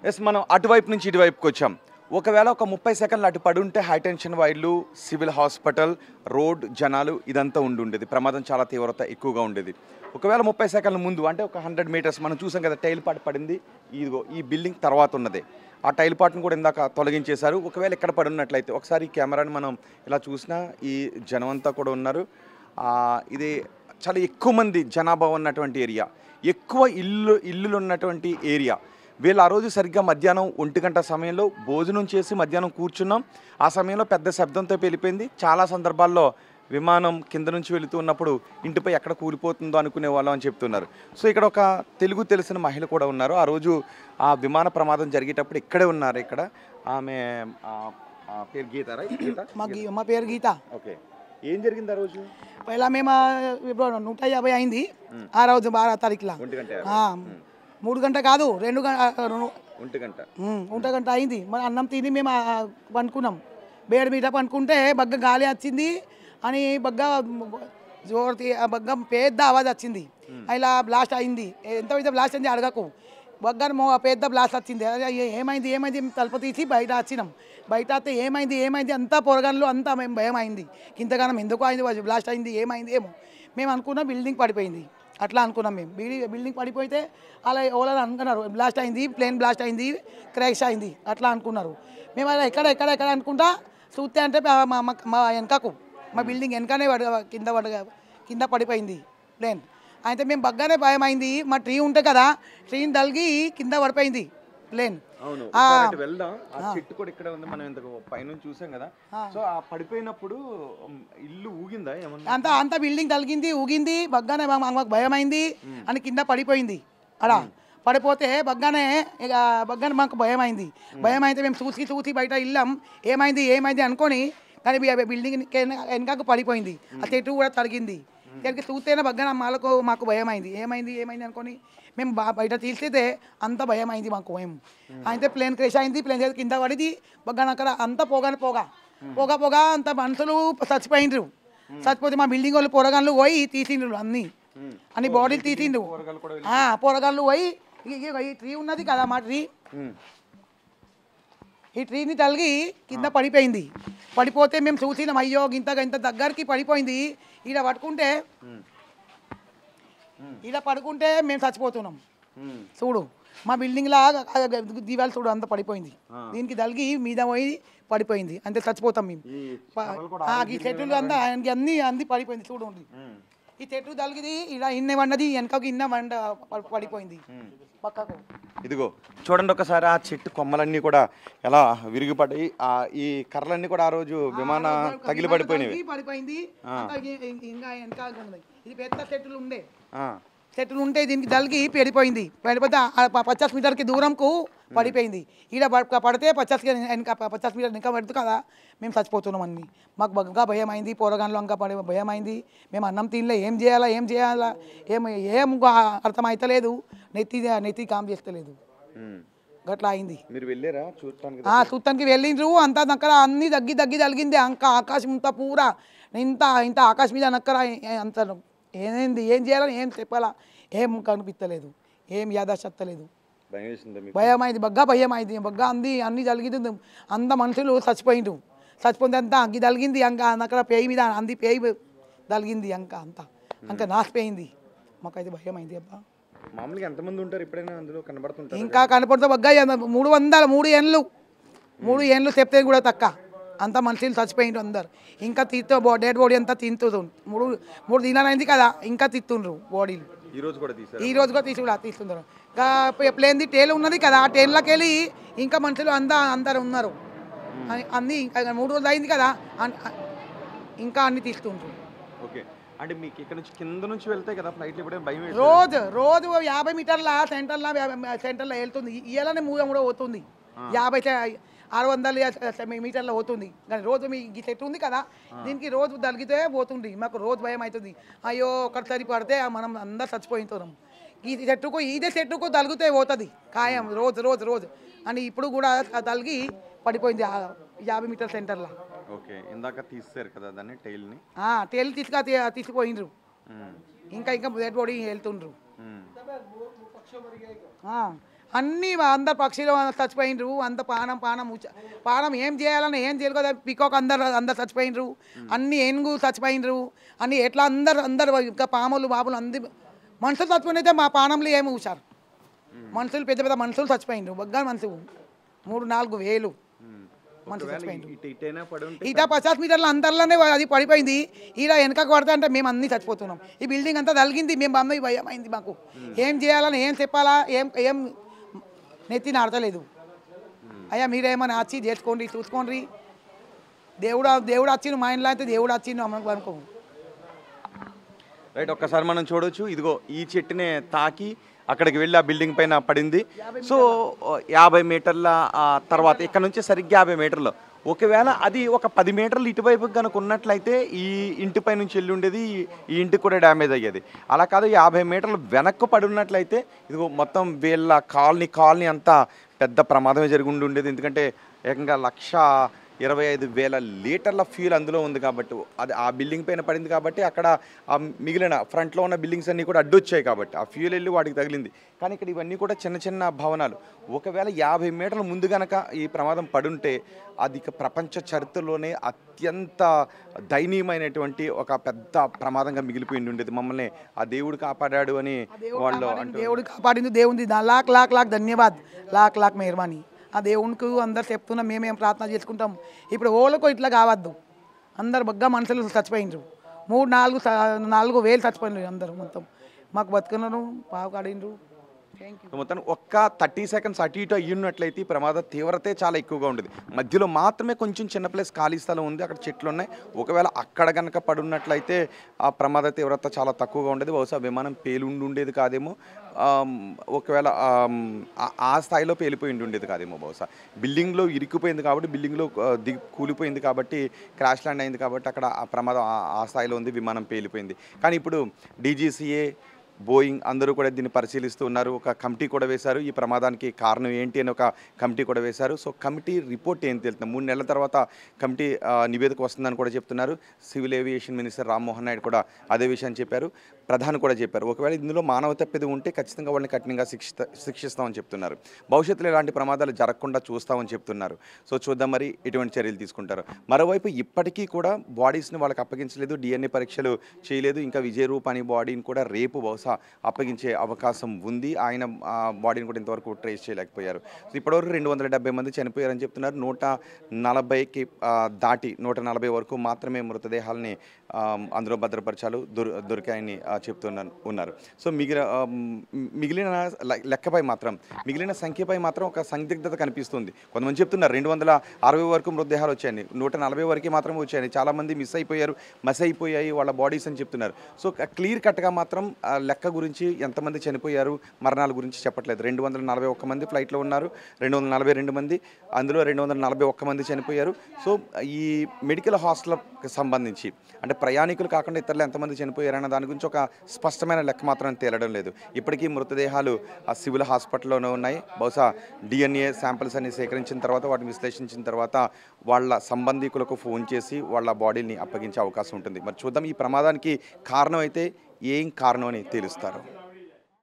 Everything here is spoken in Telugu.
ఎస్ మనం అటువైపు నుంచి ఇటువైపుకి వచ్చాం. ఒకవేళ ఒక 30 సెకండ్లు అటు పడి ఉంటే హై టెన్షన్ వైర్లు, సివిల్ హాస్పిటల్, రోడ్, జనాలు ఇదంతా ఉండేది. ప్రమాదం చాలా తీవ్రత ఎక్కువగా ఉండేది. ఒకవేళ 30 సెకండ్ల ముందు అంటే ఒక 100 మీటర్స్ మనం చూసాం కదా, టైల్ పార్ట్ పడింది. ఇదిగో ఈ బిల్డింగ్ తర్వాత ఉన్నదే. ఆ టైల్ పార్ట్ని కూడా ఇందాక తొలగించేశారు. ఒకవేళ ఇక్కడ పడి ఉన్నట్లయితే ఒకసారి ఈ కెమెరాని మనం ఇలా చూసినా ఈ జనం అంతా కూడా ఉన్నారు. ఇది చాలా ఎక్కువ మంది జనాభా ఉన్నటువంటి ఏరియా, ఎక్కువ ఇల్లులు ఉన్నటువంటి ఏరియా. వీళ్ళు ఆ రోజు సరిగ్గా మధ్యాహ్నం 1 గంట సమయంలో భోజనం చేసి మధ్యాహ్నం కూర్చున్నాం. ఆ సమయంలో పెద్ద శబ్దంతో వెళ్ళిపోయింది. చాలా సందర్భాల్లో విమానం కింద నుంచి వెళుతూ ఉన్నప్పుడు ఇంటిపై ఎక్కడ కూలిపోతుందో అనుకునే వాళ్ళం అని చెప్తున్నారు. సో ఇక్కడ ఒక తెలుగు తెలిసిన మహిళ కూడా ఉన్నారు. ఆ రోజు ఆ విమాన ప్రమాదం జరిగేటప్పుడు ఇక్కడే ఉన్నారు. ఇక్కడ ఆమె పేరు గీత, రైట్? మా పేరు గీత. ఓకే, ఏం జరిగింది ఆ రోజు? పైలా మేము ఇప్పుడు 150 అయింది ఆ రోజు 12 తారీఖులో. 3 గంట కాదు, 2 గంట అయింది. మరి అన్నం తిని మేము పండుకున్నాం. బేడ్ మీద పండుకుంటే బగ్గ గాలి వచ్చింది అని బగ్గ పెద్ద ఆవాజ్ వచ్చింది. ఇలా బ్లాస్ట్ అయింది. ఎంత అయితే బ్లాస్ట్ అయింది అడగకు. బగ్గ పెద్ద బ్లాస్ట్ వచ్చింది. ఏమైంది తలుపు తీసి బయట వచ్చినాం. బయట వస్తే ఏమైంది అంతా పొరగన్లు అంతా మేము భయం అయింది. ఇంతగానం ఎందుకు అయింది, బ్లాస్ట్ అయింది, ఏమైంది ఏమో మేము అనుకున్నాం. బిల్డింగ్ పడిపోయింది అట్లా అనుకున్నాం మేము. బిల్డింగ్ పడిపోతే అలా ఎవరైనా అనుకున్నారు బ్లాస్ట్ అయింది, ప్లేన్ బ్లాస్ట్ అయింది, క్రాష్ అయింది అట్లా అనుకున్నారు. మేము అలా ఎక్కడ అనుకుంటా చూస్తే అంటే మా వెనకకు మా బిల్డింగ్ వెనకనే కింద పడిపోయింది ప్లేన్. అయితే మేము బగ్గానే భయం అయింది. మా ట్రీ ఉంటే కదా, ట్రీని తలిగి కింద పడిపోయింది ప్లేన్. చెట్టు కూడా ఇక్కడ ఉంది, మనం ఇంతకు పైన చూసాం కదా. సో ఆ పడిపోయినప్పుడు ఇల్లు ఊగిందా ఏమన్నా? అంతా బిల్డింగ్ తలిగింది, ఊగింది. బగ్గానే మాకు భయం అయింది అని కింద పడిపోయింది. అలా పడిపోతే బగ్గానే మాకు భయం అయింది. భయం అయితే మేము చూసి బయట ఇల్లాం. ఏమైంది అనుకొని కానీ బిల్డింగ్ వెనకకు పడిపోయింది. ఆ చెట్టు కూడా తలిగింది. ఇక్కడికి చూస్తేనే బగ్గాన మాకు భయం అయింది. ఏమైంది అనుకొని మేము బయట తీసితే అంత భయం అయింది మాకు. మేము అయితే ప్లేన్ క్రేష్ అయింది. ప్లేన్ కింద పడింది. బగ్గాన అక్కడ అంతా పొగ అంత మనుషులు చచ్చిపోయిండ్రు. చచ్చిపోతే మా బిల్డింగ్ వాళ్ళు పొరగాళ్ళు పోయి తీసిండ్రు. అన్ని బాడీలు తీసిండ్రు. పొరగాళ్ళు పోయి ఈ ట్రీ ఉన్నది కదా, మా ట్రీ, ఈ ట్రీని తలిగి కింద పడిపోయింది. పడిపోతే మేము చూసినాం, అయ్యో ఇంత దగ్గరికి పడిపోయింది. ఈడ పడుకుంటే మేము చచ్చిపోతున్నాం. చూడు మా బిల్డింగ్ లా దివాలు చూడు అంత పడిపోయింది. దీనికి తలిగి మీద పోయి పడిపోయింది, అంతే చచ్చిపోతాం మేము. ఈ చెట్లు అంతా అన్ని పడిపోయింది. చూడండి ఈ చెట్టు తలిగిది ఇలా ఇన్నె వండది, వెనకకు పడిపోయింది పక్కకు. ఇదిగో చూడండి ఒకసారి, ఆ చెట్టు కొమ్మలన్నీ కూడా ఎలా విరిగిపడ్డాయి. ఈ కర్రలన్నీ కూడా ఆ రోజు విమాన తగిలి పడిపోయింది. ఇది పెద్ద చెట్లు ఉంటే దీనికి తలిగి పడిపోయింది. పడిపోతే 50 మీటర్కి దూరంకు పడిపోయింది. ఈడ పడితే 50 మీటర్ ఇంకా పడుతుంది కదా, మేము చచ్చిపోతున్నాం అన్ని. మాకు బాగా భయం అయింది. పోరగాన్లో ఇంకా భయం అయింది. మేము అన్నం తినలే, ఏం చేయాలా ఏం అర్థమవుతలేదు. నెత్తి కామ్ చేస్తలేదు. గట్లా అయింది. చూడటానికి వెళ్ళిండ్రు. అంతా అక్కడ అన్ని దగ్గి తలిగింది. ఆకాశం అంతా పూరా ఇంత ఆకాశం మీద అక్కడ అంత ఏం చేయాలని ఏం చెప్పాలా ఏం కనిపిస్తలేదు, ఏం యాదశత్తలేదు. భయం అయింది, భయం అయింది. అన్ని తలిగింది. అంత మనుషులు చచ్చిపోయింది అంతా అంగి తలిగింది. అక్కడ పేయి మీద పేయి తలిగింది. అంతా నాసిపోయింది. మాకైతే భయం అయింది. అబ్బా మామూలుగా ఎంతమంది ఉంటారు ఎప్పుడైనా అందులో కనబడుతుంటారు? ఇంకా కనపడుతుంది బగ్గా 3 ఏళ్ళు చెప్తే కూడా తక్కువ. అంత మనుషులు చచ్చిపోయిండ్రు అందరు. ఇంకా డెడ్ బాడీ అంతా తింటుండ్రు. 3 దినాలైంది కదా, ఇంకా తిత్తుండ్రు బాడీలు. ఈ రోజు కూడా తీస్తున్నారు. ఇంకా ప్లేన్ది టేల్ ఉన్నది కదా, ఆ ట్రైన్లోకి వెళ్ళి ఇంకా మనుషులు అందరు ఉన్నారు. అన్నీ ఇంకా 3 రోజులు అయింది కదా, ఇంకా అన్ని తీస్తుండ్రు. ఓకే, అంటే మీకు ఇక్కడ నుంచి కింద నుంచి వెళ్తే కదా ఫ్లైట్ భయం. రోజు 50 మీటర్ల సెంటర్లో వెళ్తుంది. ఇలానే కూడా పోతుంది. 600 మీటర్లో పోతుంది. కానీ రోజు మీ చెట్టు ఉంది కదా, దీనికి రోజు తలిగితే పోతుంది. మాకు రోజు భయం అవుతుంది. అయ్యో ఒకసారి పడితే మనం అందరు చచ్చిపోతున్నాం. ఇదే చెట్టుకు తలిగితే పోతుంది ఖాయం. రోజు అని ఇప్పుడు కూడా తలిగి పడిపోయింది 50 మీటర్ సెంటర్లో. ఓకే, ఇందాక తీస్తారు కదా దాన్ని, టైల్ తీసుకుపోయిండ్రు. ఇంకా డెడ్ బాడీ వెళ్తుండ్రు. అన్నీ అందరు పక్షులు చచ్చిపోయినరు, అంత పానం ఏం చేయాలని ఏం చేయరు కదా, పికాక్ అందరు చచ్చిపోయినరు, అన్ని ఏనుగు చచ్చిపోయినరు, అన్ని ఎట్లా అందరు ఇంకా పాములు బాబులు మనుషులు చచ్చిపోయినైతే మా పానంలో ఏమి ఊసారు. మనుషులు పెద్ద పెద్ద మనుషులు చచ్చిపోయినరు, బగ్గా మనుషులు 3-4 వేలు మనుషులు చచ్చిపోయినరు. ఈట 50 మీటర్ల అంతర్లోనే అది పడిపోయింది. ఈడ వెనకకు పడితే అంటే మేము అన్నీ చచ్చిపోతున్నాం. ఈ బిల్డింగ్ అంతా తలిగింది, మేము అమ్మాయి భయం అయింది మాకు. ఏం చేయాలని ఏం చెప్పాలా ఏం నెత్తిని ఆడతలేదు. అయ్యా మీరేమన్నా వచ్చి చేసుకోండి, చూసుకోండి. దేవుడు వచ్చిండు మా ఇంట్లో, అయితే దేవుడు వచ్చిండు అనుకో. రైట్, ఒక్కసారి మనం చూడొచ్చు. ఇదిగో ఈ చెట్టునే తాకి అక్కడికి వెళ్ళి ఆ బిల్డింగ్ పైన పడింది. సో 50 మీటర్ల తర్వాత ఇక్కడ నుంచి సరిగ్గా 50 మీటర్లు, ఒకవేళ అది ఒక 10 మీటర్లు ఇటువైపు కనుక ఉన్నట్లయితే ఈ ఇంటిపై నుంచి వెళ్ళి ఉండేది, ఈ ఇంటికి కూడా డ్యామేజ్ అయ్యేది. అలా కాదు, 50 మీటర్లు వెనక్కు పడి ఉన్నట్లయితే ఇదిగో మొత్తం వీళ్ళ కాలనీ అంతా పెద్ద ప్రమాదమే జరిగి ఉండేది. ఎందుకంటే ఏకంగా 1,25,000 లీటర్ల ఫ్యూల్ అందులో ఉంది కాబట్టి, అది ఆ బిల్డింగ్ పైన పడింది కాబట్టి అక్కడ ఆ మిగిలిన ఫ్రంట్లో ఉన్న బిల్డింగ్స్ అన్నీ కూడా అడ్డొచ్చాయి కాబట్టి ఆ ఫ్యూల్ వెళ్ళి వాటికి తగిలింది. కానీ ఇక్కడ ఇవన్నీ కూడా చిన్న చిన్న భవనాలు. ఒకవేళ 50 మీటర్ల ముందు కనుక ఈ ప్రమాదం పడుంటే అది ప్రపంచ చరిత్రలోనే అత్యంత దయనీయమైనటువంటి ఒక పెద్ద ప్రమాదంగా మిగిలిపోయి ఉండేది. మమ్మల్ని ఆ దేవుడు కాపాడాడు అని వాళ్ళు అంటూ, దేవుడు కాపాడింది, దేవుంది లాక్ ధన్యవాద్, లాక్ మెహర్బానీ. ఆ దేవునికి అందరు చెప్తున్నాం, మేమేం ప్రార్థన చేసుకుంటాం. ఇప్పుడు ఓళ్ళకో ఇట్లా కావద్దు. అందరు బగ్గా మనుషులు చచ్చిపోయినరు, 3-4 వేలు చచ్చిపోయినారు అందరూ. మొత్తం మాకు బతుకున్నారు, పావు కాడినరు. మొత్తం ఒక్క 30 సెకండ్స్ అటు ఇటు అయ్యున్నట్లయితే ఈ ప్రమాద తీవ్రతే చాలా ఎక్కువగా ఉండేది. మధ్యలో మాత్రమే కొంచెం చిన్న ప్లేస్ ఖాళీ స్థలం ఉంది, అక్కడ చెట్లు ఉన్నాయి. ఒకవేళ అక్కడ కనుక పడున్నట్లయితే ఆ ప్రమాద తీవ్రత చాలా తక్కువగా ఉండేది. బహుశా విమానం పేలుండి ఉండేది కాదేమో, ఒకవేళ ఆ స్థాయిలో పేలిపోయి ఉండేది కాదేమో. బహుశా బిల్డింగ్లో ఇరుక్కుపోయింది కాబట్టి, బిల్డింగ్లో కూలిపోయింది కాబట్టి, క్రాష్ ల్యాండ్ అయింది కాబట్టి అక్కడ ఆ ప్రమాదం ఆ స్థాయిలో ఉంది, విమానం పేలిపోయింది. కానీ ఇప్పుడు DGCA, బోయింగ్ అందరూ కూడా దీన్ని పరిశీలిస్తూ ఉన్నారు. ఒక కమిటీ కూడా వేశారు, ఈ ప్రమాదానికి కారణం ఏంటి అని ఒక కమిటీ కూడా వేశారు. సో కమిటీ రిపోర్ట్ ఏం తెలుస్తుంది, 3 నెలల తర్వాత కమిటీ నివేదిక వస్తుందని కూడా చెప్తున్నారు. Civil aviation minister Rammohan Naidu కూడా అదే విషయాన్ని చెప్పారు, ప్రధాని కూడా చెప్పారు. ఒకవేళ ఇందులో మానవ తప్పిదం ఉంటే ఖచ్చితంగా వాళ్ళని కఠినంగా శిక్షిస్తామని చెప్తున్నారు. భవిష్యత్తులో ఇలాంటి ప్రమాదాలు జరగకుండా చూస్తామని చెప్తున్నారు. సో చూద్దాం మరి ఎటువంటి చర్యలు తీసుకుంటారు. మరోవైపు ఇప్పటికీ కూడా బాడీస్ని వాళ్ళకి అప్పగించలేదు, DNA పరీక్షలు చేయలేదు. ఇంకా విజయ్ రూపాని బాడీని కూడా రేపు బహుశా అప్పగించే అవకాశం ఉంది. ఆయన బాడీని కూడా ఇంతవరకు ట్రేస్ చేయలేకపోయారు. సో ఇప్పటివరకు 270 మంది చనిపోయారని చెప్తున్నారు. 140కి దాటి 140 వరకు మాత్రమే మృతదేహాలని అందులో భద్రపరచాలు దొరికాయని ఉన్నారు. సో మిగిలిన లెక్కపై మాత్రం, మిగిలిన సంఖ్యపై మాత్రం ఒక సందిగ్ధత కనిపిస్తుంది. కొంతమంది చెప్తున్నారు 260 వరకు మృతదేహాలు వచ్చాయని, 140 వరకు మాత్రమే వచ్చాయని, చాలామంది మిస్ అయిపోయాయి వాళ్ళ బాడీస్ అని చెప్తున్నారు. సో క్లియర్ కట్గా మాత్రం లెక్క గురించి, ఎంతమంది చనిపోయారు, మరణాల గురించి చెప్పట్లేదు. 241 మంది ఫ్లైట్లో ఉన్నారు, 242 మంది, అందులో 241 మంది చనిపోయారు. సో ఈ మెడికల్ హాస్టల్కి సంబంధించి అంటే ప్రయాణికులు కాకుండా ఇతరులు ఎంతమంది చనిపోయారన్న దాని గురించి ఒక స్పష్టమైన లెక్క మాత్రం తేలడం లేదు. ఇప్పటికీ మృతదేహాలు ఆ సివిల్ హాస్పిటల్లోనే ఉన్నాయి. బహుశా DNA శాంపిల్స్ అన్ని సేకరించిన తర్వాత, వాటిని విశ్లేషించిన తర్వాత వాళ్ళ సంబంధికులకు ఫోన్ చేసి వాళ్ళ బాడీని అప్పగించే అవకాశం ఉంటుంది. మరి చూద్దాం, ఈ ప్రమాదానికి కారణం అయితే ఏం కారణం అని తెలుస్తారు.